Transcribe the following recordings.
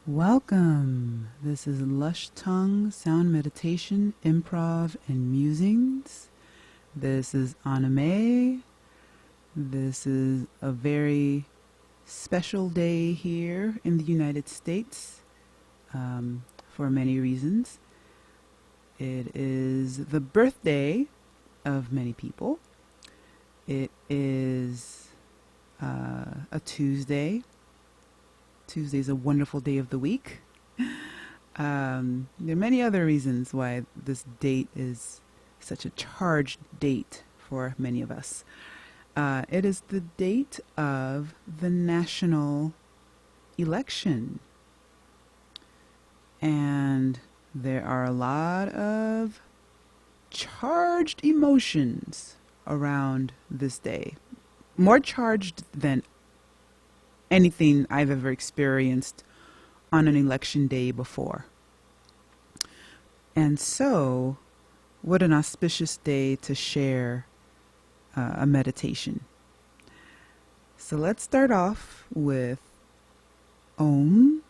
Welcome. This is Lush Tongue, Sound Meditation, Improv and Musings. This is Anime. This is a very special day here in the United States for many reasons. It is the birthday of many people. It is a Tuesday. Tuesday is a wonderful day of the week. There are many other reasons why this date is such a charged date for many of us. It is the date of the national election. And there are a lot of charged emotions around this day. More charged than anything I've ever experienced on an election day before. And so, what an auspicious day to share a meditation. So let's start off with Om.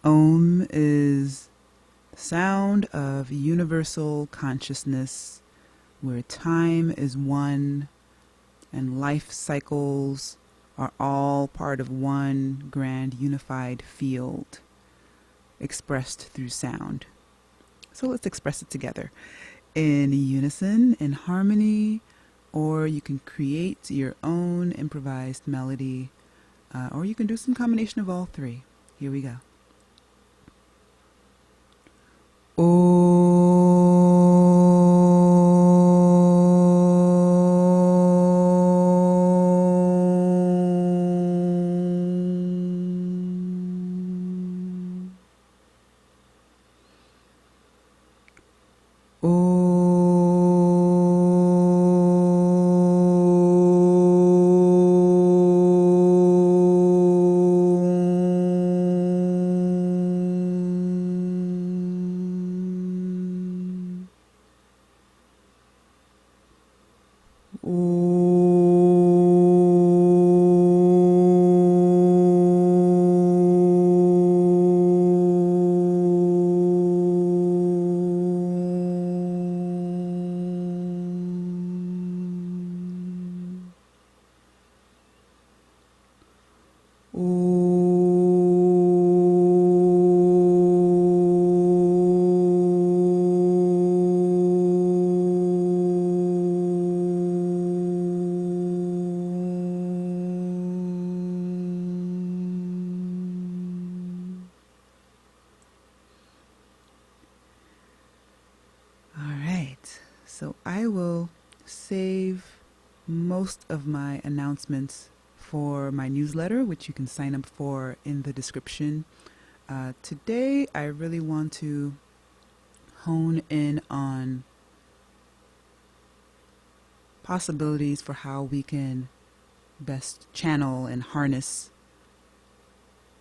Om is the sound of universal consciousness, where time is one and life cycles are all part of one grand unified field expressed through sound. So let's express it together in unison, in harmony, or you can create your own improvised melody, or you can do some combination of all three. Here we go. So I will save most of my announcements for my newsletter, which you can sign up for in the description. Today, I really want to hone in on possibilities for how we can best channel and harness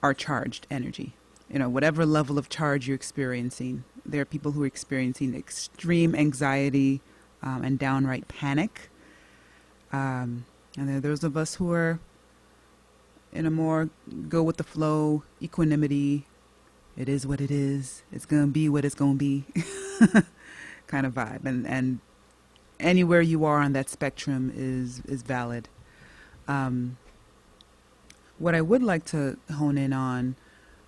our charged energy. You know, whatever level of charge you're experiencing. There are people who are experiencing extreme anxiety and downright panic. And there are those of us who are in a more go with the flow, equanimity. It is what it is. It's going to be what it's going to be kind of vibe. And anywhere you are on that spectrum is valid. What I would like to hone in on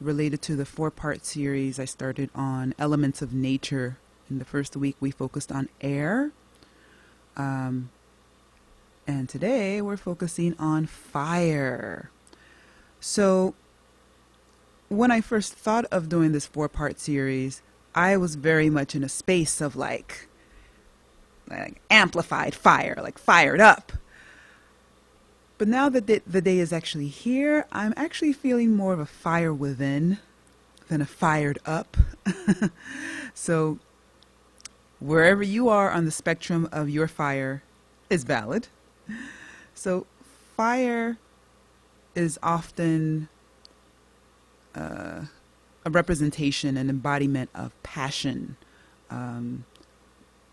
related to the 4-part series I started on elements of nature. In the first week, we focused on air. And today, we're focusing on fire. So, when I first thought of doing this 4-part series, I was very much in a space of like amplified fire, like fired up. But now that the day is actually here, I'm actually feeling more of a fire within than a fired up. So wherever you are on the spectrum of your fire is valid. So fire is often a representation, an embodiment of passion,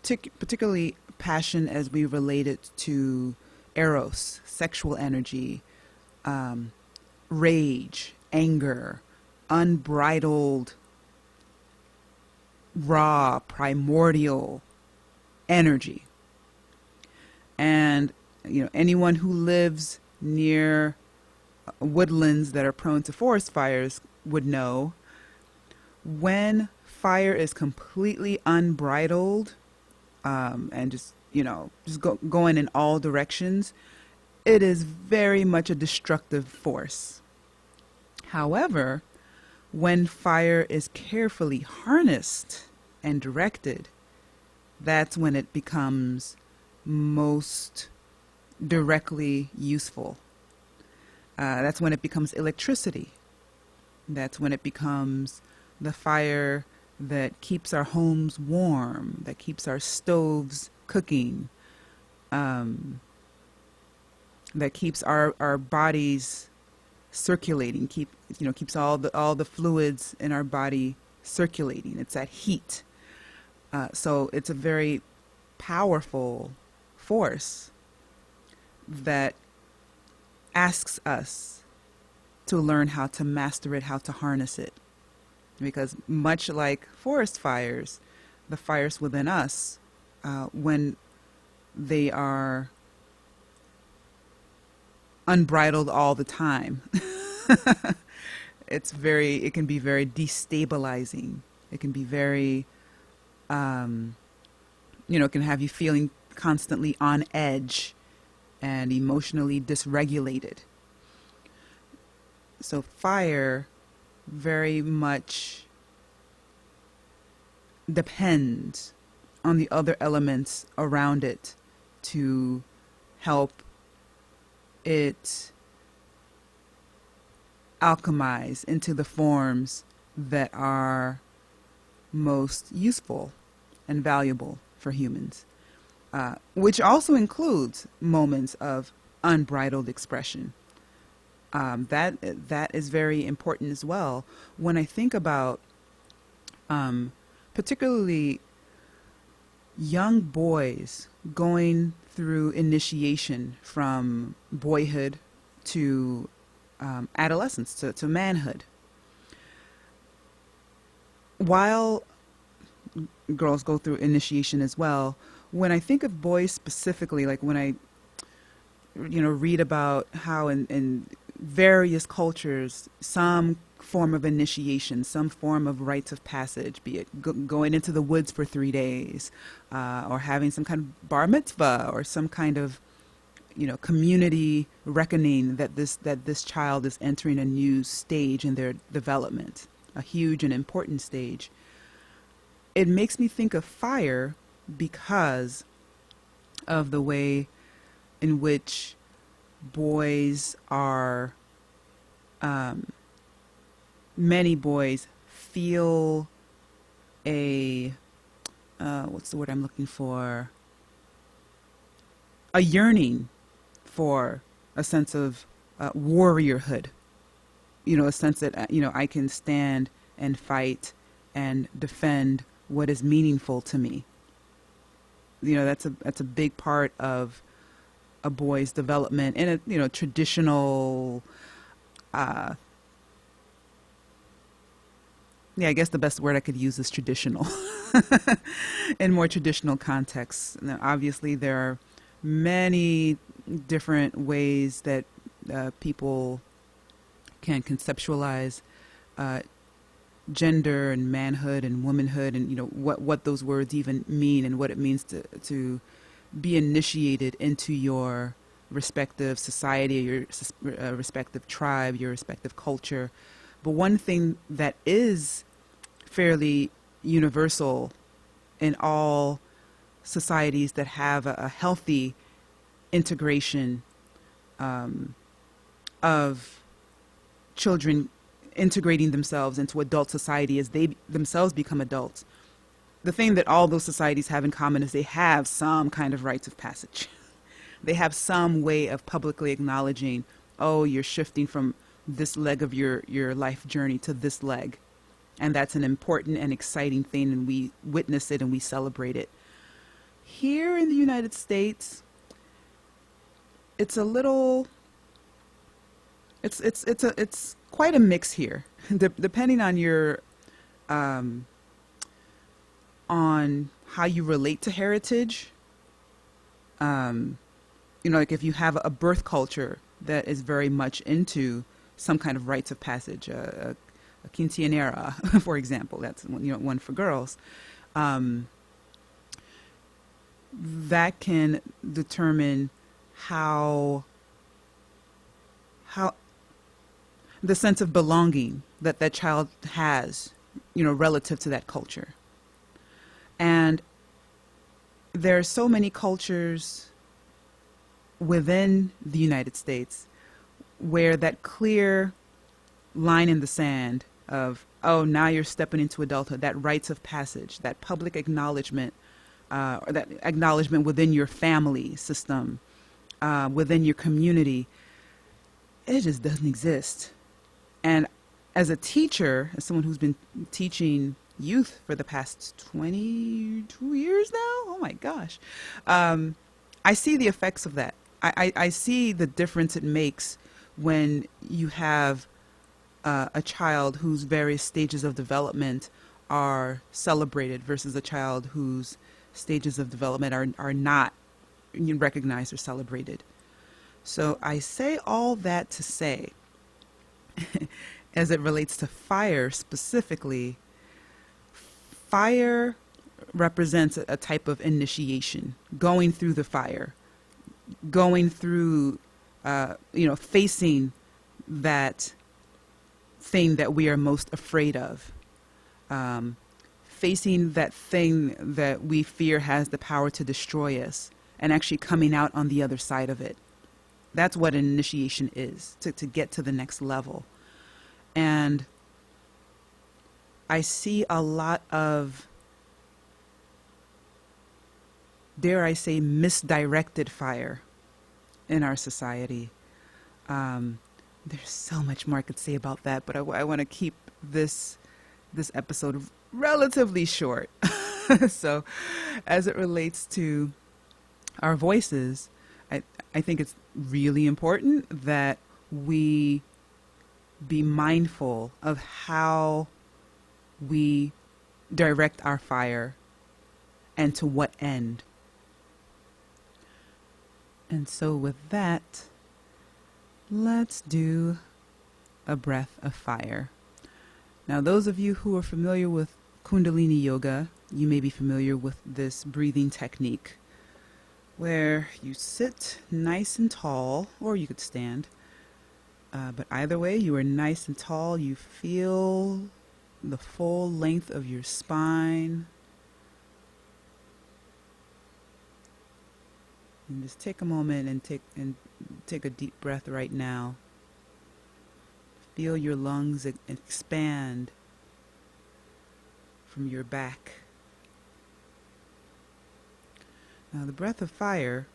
particularly passion as we relate it to eros, sexual energy, rage, anger, unbridled, raw, primordial energy. And anyone who lives near woodlands that are prone to forest fires would know when fire is completely unbridled, and going in all directions, it is very much a destructive force. However, when fire is carefully harnessed and directed, that's when it becomes most directly useful. That's when it becomes electricity. That's when it becomes the fire that keeps our homes warm, that keeps our stoves cooking, that keeps our bodies circulating, keeps all the fluids in our body circulating. It's that heat. So it's a very powerful force that asks us to learn how to master it, how to harness it. Because much like forest fires, the fires within us, when they are unbridled all the time, it can be very destabilizing. It can be very, it can have you feeling constantly on edge and emotionally dysregulated. So fire very much depends on the other elements around it to help it alchemize into the forms that are most useful and valuable for humans, which also includes moments of unbridled expression. That is very important as well. When I think about particularly young boys going through initiation from boyhood to adolescence, to manhood, while girls go through initiation as well, when I think of boys specifically, like when I read about how in various cultures, some form of initiation, some form of rites of passage, be it going into the woods for 3 days, or having some kind of bar mitzvah, or some kind of community reckoning that this child is entering a new stage in their development, a huge and important stage. It makes me think of fire because of the way in which boys are, many boys feel a, what's the word I'm looking for? A yearning for a sense of warriorhood. A sense that, I can stand and fight and defend what is meaningful to me. That's a big part of a boy's development in a traditional, I guess the best word I could use is traditional. In more traditional contexts. Now, obviously there are many different ways that people can conceptualize gender and manhood and womanhood, and what those words even mean, and what it means to be initiated into your respective society, your respective tribe, your respective culture. But one thing that is fairly universal in all societies that have a healthy integration of children integrating themselves into adult society as they themselves become adults. The thing that all those societies have in common is they have some kind of rites of passage. They have some way of publicly acknowledging, oh, you're shifting from this leg of your life journey to this leg. And that's an important and exciting thing, and we witness it and we celebrate it. Here in the United States, it's a little, it's quite a mix here, depending on your on how you relate to heritage. Um, like if you have a birth culture that is very much into some kind of rites of passage, a quinceanera, for example, that's one for girls. Um, that can determine how the sense of belonging that that child has, relative to that culture. And there are so many cultures within the United States where that clear line in the sand of, oh, now you're stepping into adulthood, that rites of passage, that public acknowledgement, or that acknowledgement within your family system, within your community, it just doesn't exist. And as a teacher, as someone who's been teaching youth for the past 22 years now, oh my gosh, I see the effects of that. I see the difference it makes when you have a child whose various stages of development are celebrated versus a child whose stages of development are not recognized or celebrated. So I say all that to say, as it relates to fire specifically, fire represents a type of initiation, going through the fire, going through, facing that thing that we are most afraid of, facing that thing that we fear has the power to destroy us, and actually coming out on the other side of it. That's what an initiation is, to get to the next level. And I see a lot of, dare I say, misdirected fire in our society. There's so much more I could say about that, but I want to keep this episode relatively short. So as it relates to our voices, I think it's really important that we be mindful of how we direct our fire and to what end. And so with that, let's do a breath of fire. Now, those of you who are familiar with Kundalini Yoga, you may be familiar with this breathing technique where you sit nice and tall, or you could stand. But either way, you are nice and tall. You feel the full length of your spine. And just take a moment and take a deep breath right now. Feel your lungs expand from your back. Now, the breath of fire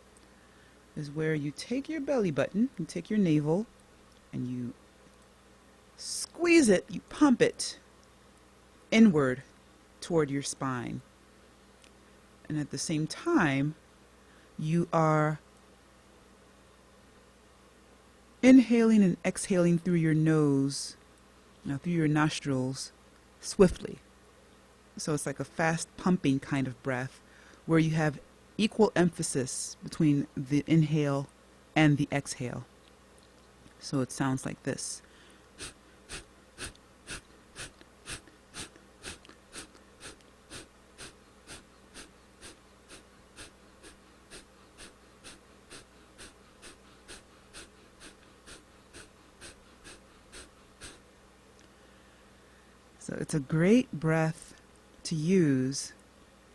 is where you take your belly button, you take your navel, and you squeeze it, you pump it inward toward your spine. And at the same time, you are inhaling and exhaling through your nose, through your nostrils, swiftly. So it's like a fast pumping kind of breath where you have equal emphasis between the inhale and the exhale. So it sounds like this. So it's a great breath to use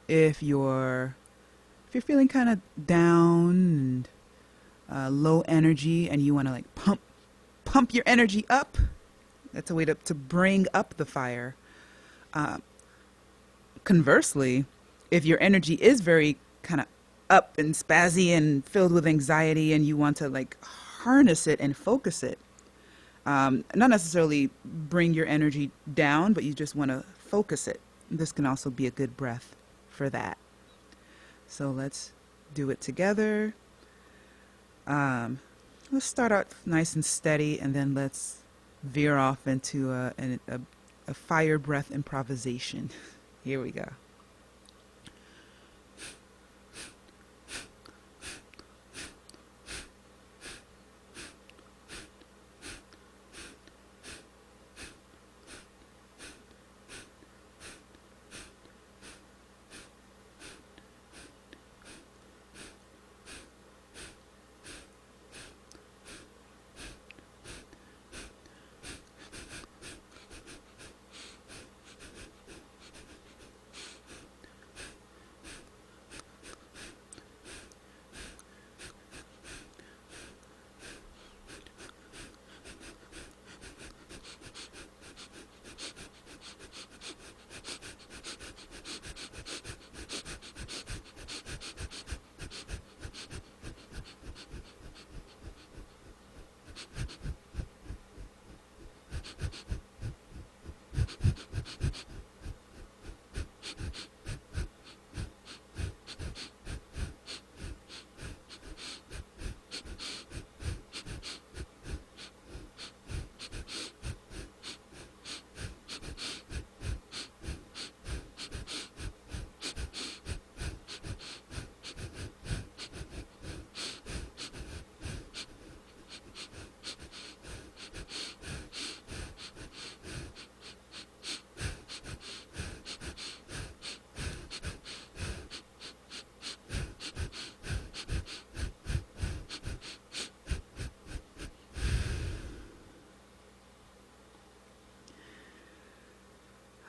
if you're feeling kind of down and low energy, and you want to like pump your energy up. That's a way to bring up the fire. Conversely, if your energy is very kind of up and spazzy and filled with anxiety, and you want to like harness it and focus it, not necessarily bring your energy down, but you just want to focus it, this can also be a good breath for that. So let's do it together. Let's start out nice and steady, and then let's veer off into a fire breath improvisation. Here we go.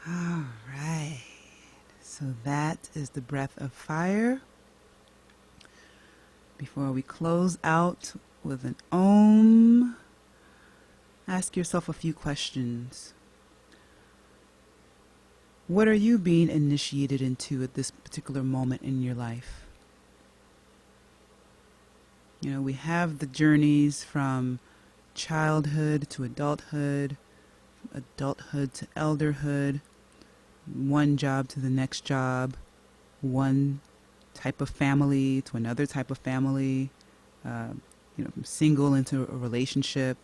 All right. So that is the breath of fire. Before we close out with an Om, ask yourself a few questions. What are you being initiated into at this particular moment in your life? You know, we have the journeys from childhood to adulthood to elderhood, one job to the next job, one type of family to another type of family, from single into a relationship,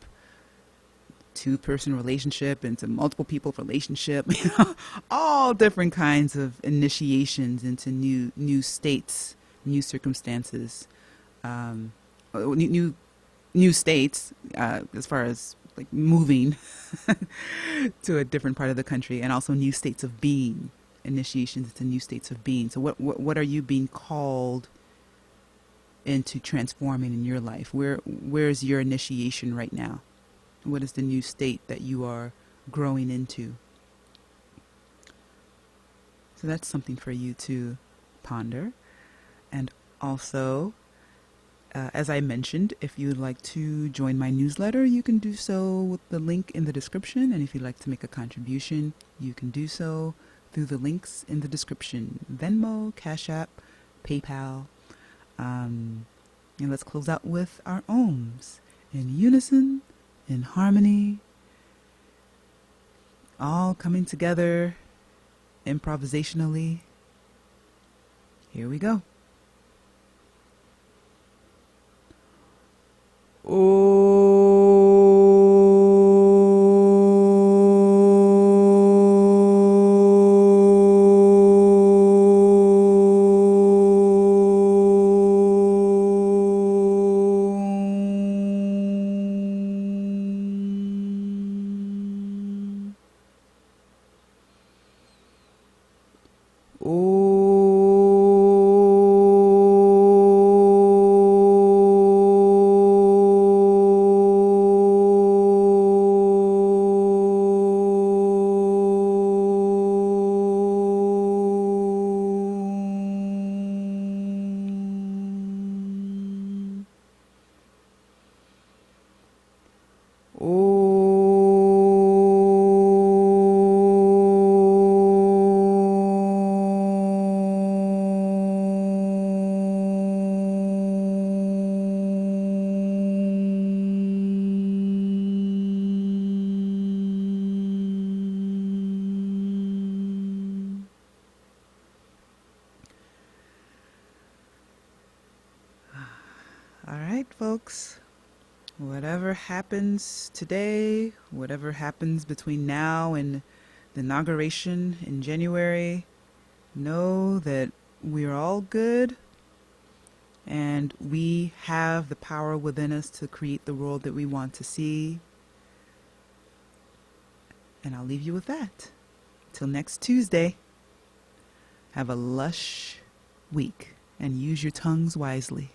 two-person relationship into multiple people relationship, all different kinds of initiations into new states, new circumstances, new states as far as like moving to a different part of the country, and also new states of being, initiations into new states of being. So what are you being called into transforming in your life? Where's your initiation right now? What is the new state that you are growing into? So that's something for you to ponder. And also, as I mentioned, if you would like to join my newsletter, you can do so with the link in the description. And if you'd like to make a contribution, you can do so through the links in the description. Venmo, Cashapp, PayPal. And let's close out with our Ohms. In unison, in harmony, all coming together improvisationally. Here we go. All right, folks. whatever happens today, whatever happens between now and the inauguration in January, know that we're all good and we have the power within us to create the world that we want to see. And I'll leave you with that. Till next Tuesday, have a lush week and use your tongues wisely.